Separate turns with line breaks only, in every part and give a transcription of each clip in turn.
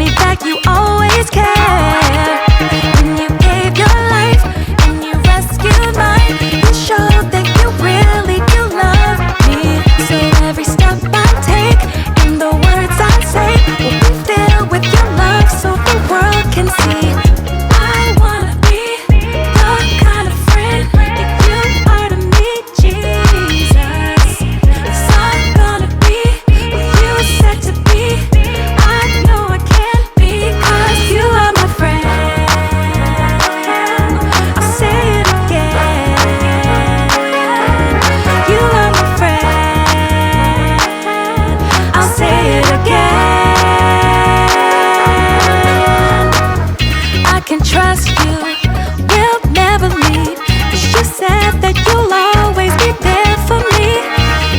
me that you always care. When you gave your life and you rescued mine, you showed that you really do love me. So every step I take and the words I say will be filled with your love so the world can see. I wanna be the kind of friend that you are to me, Jesus. 'Cause I'm gonna be what you said to be. I know I can be 'cause you are my friend. I'll say it again. You are my friend. I'll say it again. I can trust you, we'll never leave. 'Cause you said that you'll always be there for me.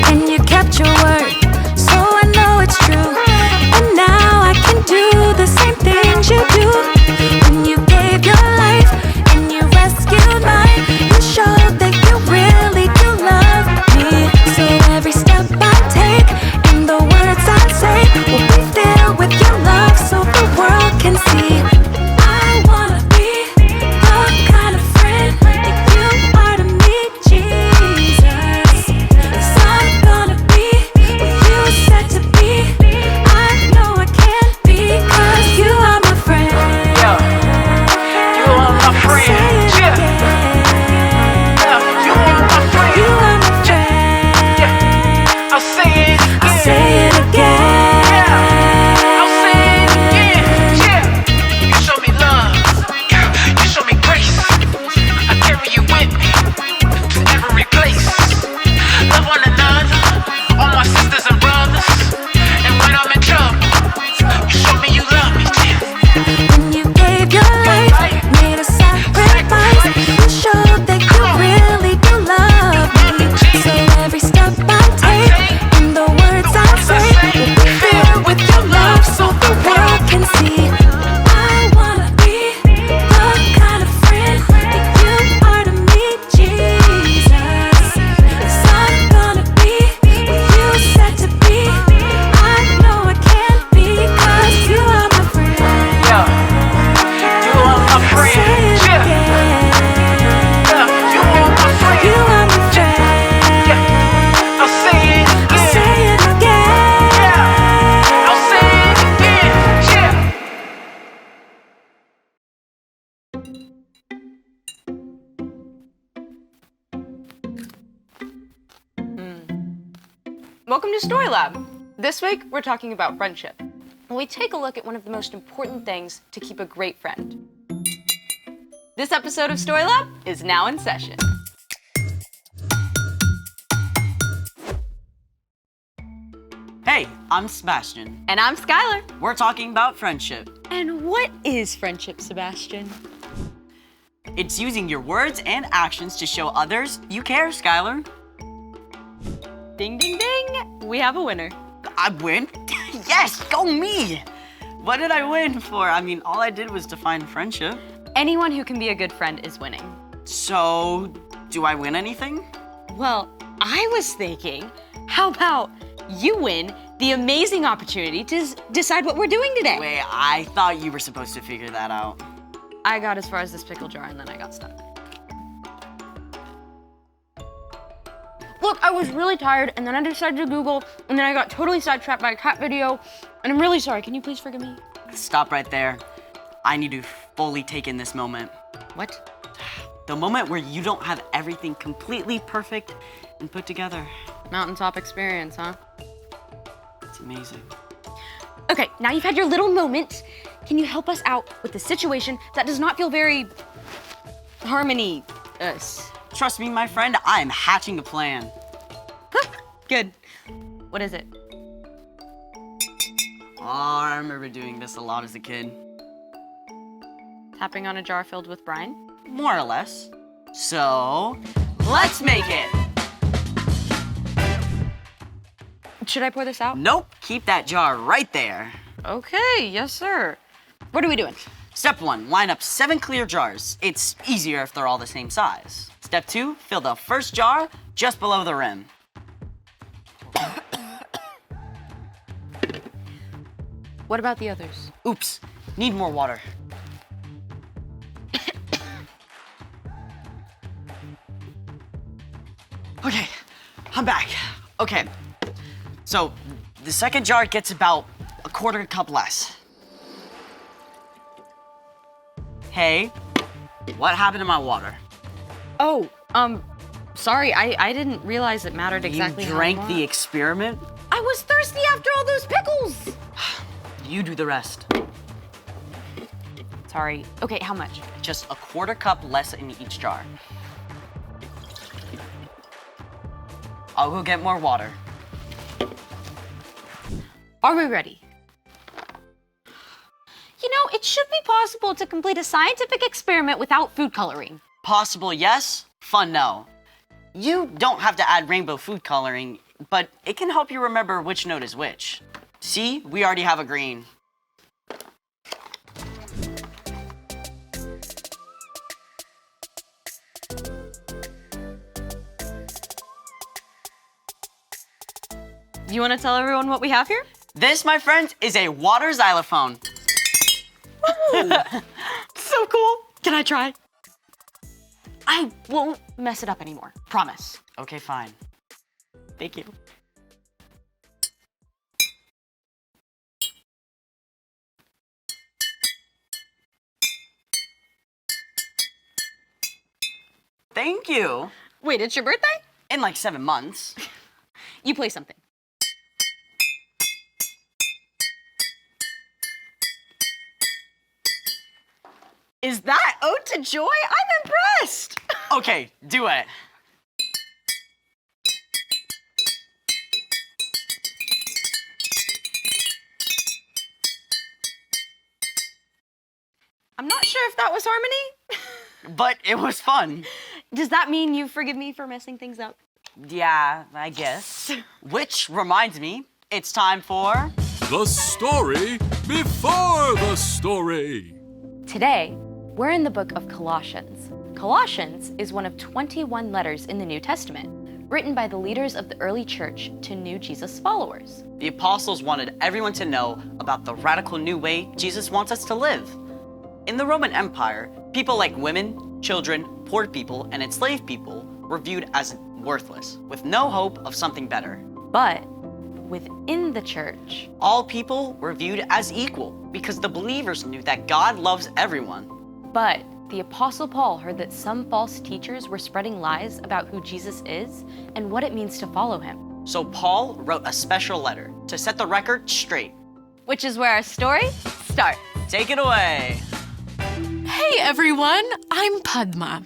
And you kept your word, so I know it's true. And now I can do the same things you do. When you gave your life and you rescued mine, you showed that you really do love me. So every step I take and the words I say will be filled with your love so the world can see. I wanna be the kind of friend that you are to me, Jesus. 'Cause I'm gonna be what you said to be. I know I can be 'cause you are my friend.
Yeah, you are my friend.
Say it
Yeah,
again.
yeah, you are my friend.
You are my friend.
Yeah, I'll say it again.
I'll say it again.
I'll say it again. Yeah, you show me love. You show me grace. I carry you with me to every place. Love one another, all my sisters and brothers. And when I'm in trouble, you show me you love me.
When you gave your life, made a sacrifice, you showed that you really do love me. So every step I take and the words I say will be filled with your love so the world can see. I wanna be the kind of friend that you are to me, Jesus. 'Cause I'm gonna be what you said to be. I know I can be 'cause you are my friend.
Yeah, you are my friend.
Say it
Yeah,
again.
yeah, you are my friend.
You are my friend.
Yeah, I'll say it
I'll
again.
say it again.
Yeah, I'll say it again. Yeah.
Welcome to Story Lab. This week, we're talking about friendship. And we take a look at one of the most important things to keep a great friend. This episode of Story Lab is now in session.
Hey, I'm Sebastian.
And I'm Skylar.
We're talking about friendship.
And what is friendship, Sebastian?
It's using your words and actions to show others you care, Skylar.
Ding, ding, ding. We have a winner.
I win? Yes, go me! What did I win for? I mean, all I did was define friendship.
Anyone who can be a good friend is winning.
So, do I win anything?
Well, I was thinking, how about you win the amazing opportunity to decide what we're doing today?
Wait, I thought you were supposed to figure that out.
I got as far as this pickle jar and then I got stuck. Look, I was really tired and then I decided to Google and then I got totally sidetracked by a cat video and I'm really sorry. Can you please forgive me?
Stop right there. I need to fully take in this moment.
What?
The moment where you don't have everything completely perfect and put together.
Mountaintop experience, huh?
It's amazing.
Okay, now you've had your little moment. Can you help us out with the situation that does not feel very harmony-us?
Trust me, my friend, I am hatching a plan.
Good. What is it?
Oh, I remember doing this a lot as a kid.
Tapping on a jar filled with brine?
More or less. So, let's make it!
Should I pour this out?
Nope, keep that jar right there.
Okay, yes, sir. What are we doing?
Step 1, line up 7 clear jars. It's easier if they're all the same size. Step 2, fill the first jar just below the rim.
What about the others?
Oops, need more water. Okay, I'm back. Okay, so the second jar gets about a quarter cup less. Hey, what happened to my water?
Oh, sorry, I didn't realize it mattered exactly
You
how
drank
much.
the experiment?
I was thirsty after all those pickles!
You do the rest.
Sorry. Okay, how much?
Just a quarter cup less in each jar. I'll go get more water.
Are we ready? You know, it should be possible to complete a scientific experiment without food coloring.
Possible, yes. Fun, no. You don't have to add rainbow food coloring, but it can help you remember which note is which. See, we already have a green.
You want to tell everyone what we have here?
This, my friend, is a water xylophone.
So cool. Can I try? I won't mess it up anymore. Promise.
Okay, fine. Thank you. Thank you.
Wait, it's your birthday?
In like 7 months.
You play something. Is that Ode to Joy? I'm impressed.
Okay, do it.
I'm not sure if that was harmony.
But it was fun.
Does that mean you forgive me for messing things up?
Yeah, I guess. Which reminds me, it's time for...
The story before the story.
Today, we're in the book of Colossians. Colossians is one of 21 letters in the New Testament, written by the leaders of the early church to new Jesus followers.
The apostles wanted everyone to know about the radical new way Jesus wants us to live. In the Roman Empire, people like women, children, poor people, and enslaved people were viewed as worthless, with no hope of something better.
But within the church,
All people were viewed as equal because the believers knew that God loves everyone.
but the Apostle Paul heard that some false teachers were spreading lies about who Jesus is and what it means to follow him.
So Paul wrote a special letter to set the record straight.
Which is where our story starts.
Take it away.
Hey everyone, I'm Padma.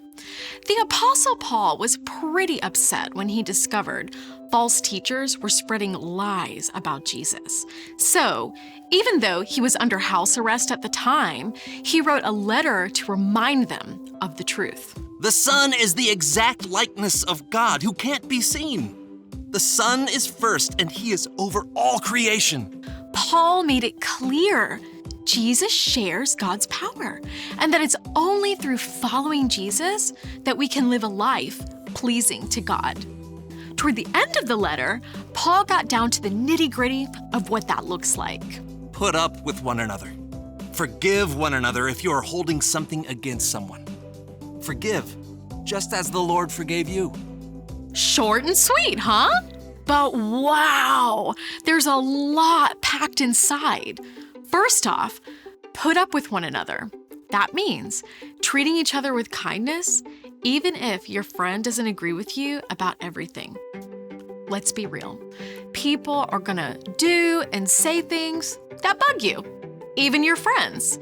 The Apostle Paul was pretty upset when he discovered false teachers were spreading lies about Jesus. So, even though he was under house arrest at the time, he wrote a letter to remind them of the truth.
The Son is the exact likeness of God who can't be seen. The Son is first, and He is over all creation.
Paul made it clear Jesus shares God's power, and that it's only through following Jesus that we can live a life pleasing to God. Toward the end of the letter, Paul got down to the nitty-gritty of what that looks like.
Put up with one another. Forgive one another if you are holding something against someone. Forgive, just as the Lord forgave you.
Short and sweet, huh? But wow, there's a lot packed inside. First off, put up with one another. That means treating each other with kindness, even if your friend doesn't agree with you about everything. Let's be real. People are gonna do and say things that bug you, even your friends.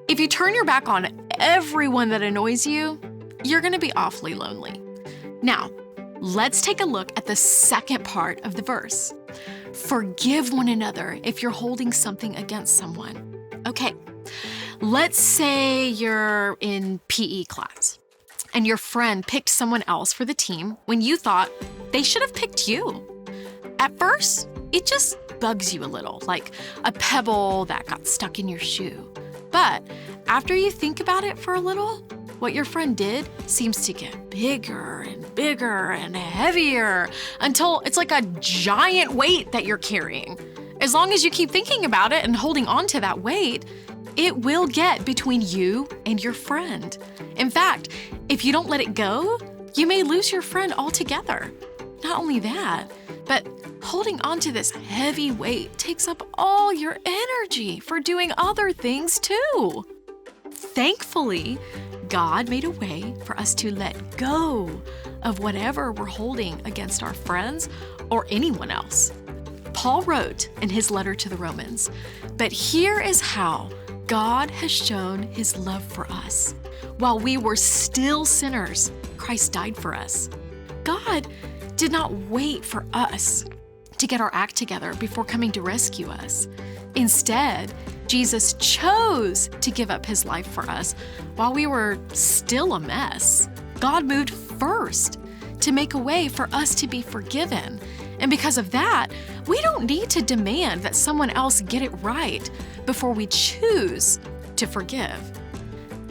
If you turn your back on everyone that annoys you, you're gonna be awfully lonely. Now, let's take a look at the second part of the verse. Forgive one another if you're holding something against someone. Okay, let's say you're in PE class and your friend picked someone else for the team when you thought they should have picked you. At first, it just bugs you a little, like a pebble that got stuck in your shoe. But after you think about it for a little, what your friend did seems to get bigger and heavier until it's like a giant weight that you're carrying. As long as you keep thinking about it and holding on to that weight, it will get between you and your friend. In fact, if you don't let it go, you may lose your friend altogether. Not only that, but holding on to this heavy weight takes up all your energy for doing other things too. Thankfully, God made a way for us to let go of whatever we're holding against our friends or anyone else. Paul wrote in his letter to the Romans, "But here is how God has shown his love for us. While we were still sinners, Christ died for us." God did not wait for us to get our act together before coming to rescue us. Instead, Jesus chose to give up his life for us while we were still a mess. God moved first to make a way for us to be forgiven. And because of that, we don't need to demand that someone else get it right before we choose to forgive.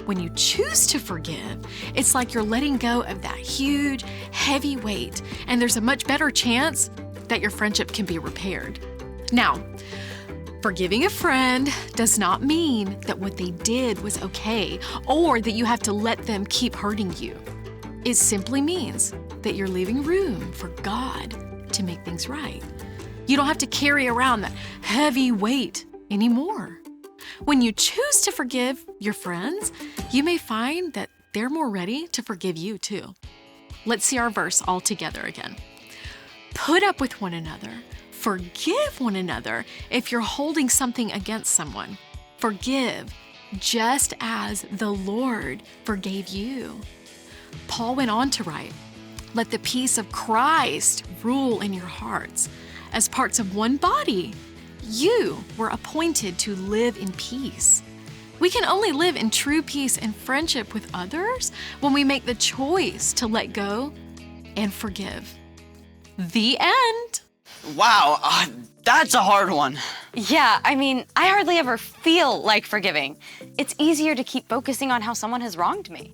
When you choose to forgive, it's like you're letting go of that huge, heavy weight, and there's a much better chance that your friendship can be repaired. Now, forgiving a friend does not mean that what they did was okay or that you have to let them keep hurting you. It simply means that you're leaving room for God to make things right. You don't have to carry around that heavy weight anymore. When you choose to forgive your friends, you may find that they're more ready to forgive you too. Let's see our verse all together again. Put up with one another. Forgive one another if you're holding something against someone. Forgive just as the Lord forgave you. Paul went on to write, "Let the peace of Christ rule in your hearts. As parts of one body, you were appointed to live in peace." We can only live in true peace and friendship with others when we make the choice to let go and forgive. The end.
Wow, that's a hard one.
Yeah, I mean, I hardly ever feel like forgiving. It's easier to keep focusing on how someone has wronged me.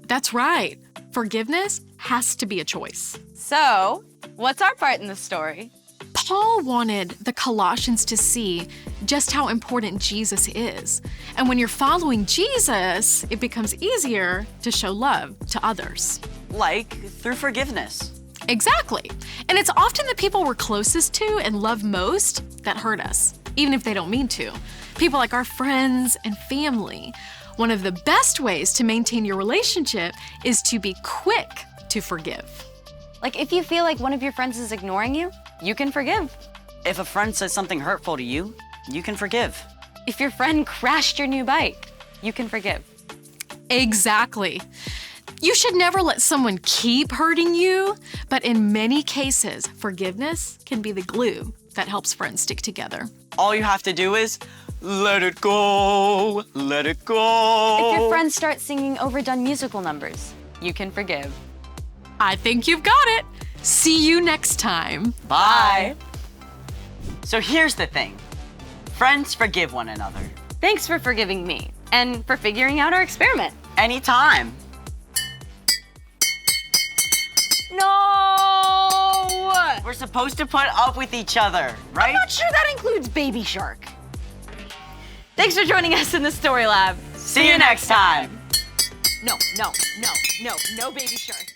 That's right. Forgiveness has to be a choice.
So, what's our part in the story?
Paul wanted the Colossians to see just how important Jesus is. And when you're following Jesus, it becomes easier to show love to others.
Like through forgiveness.
Exactly. And it's often the people we're closest to and love most that hurt us, even if they don't mean to. People like our friends and family. One of the best ways to maintain your relationship is to be quick to forgive.
Like, if you feel like one of your friends is ignoring you, you can forgive.
If a friend says something hurtful to you, you can forgive.
If your friend crashed your new bike, you can forgive.
Exactly. You should never let someone keep hurting you, but in many cases, forgiveness can be the glue that helps friends stick together.
All you have to do is let it go, let it go.
If your friends start singing overdone musical numbers, you can forgive.
I think you've got it. See you next time.
Bye. So here's the thing. Friends forgive one another.
Thanks for forgiving me and for figuring out our experiment.
Anytime.
No!
We're supposed to put up with each other, right?
I'm not sure that includes Baby Shark. Thanks for joining us in the Story Lab.
See you next time.
No Baby Shark.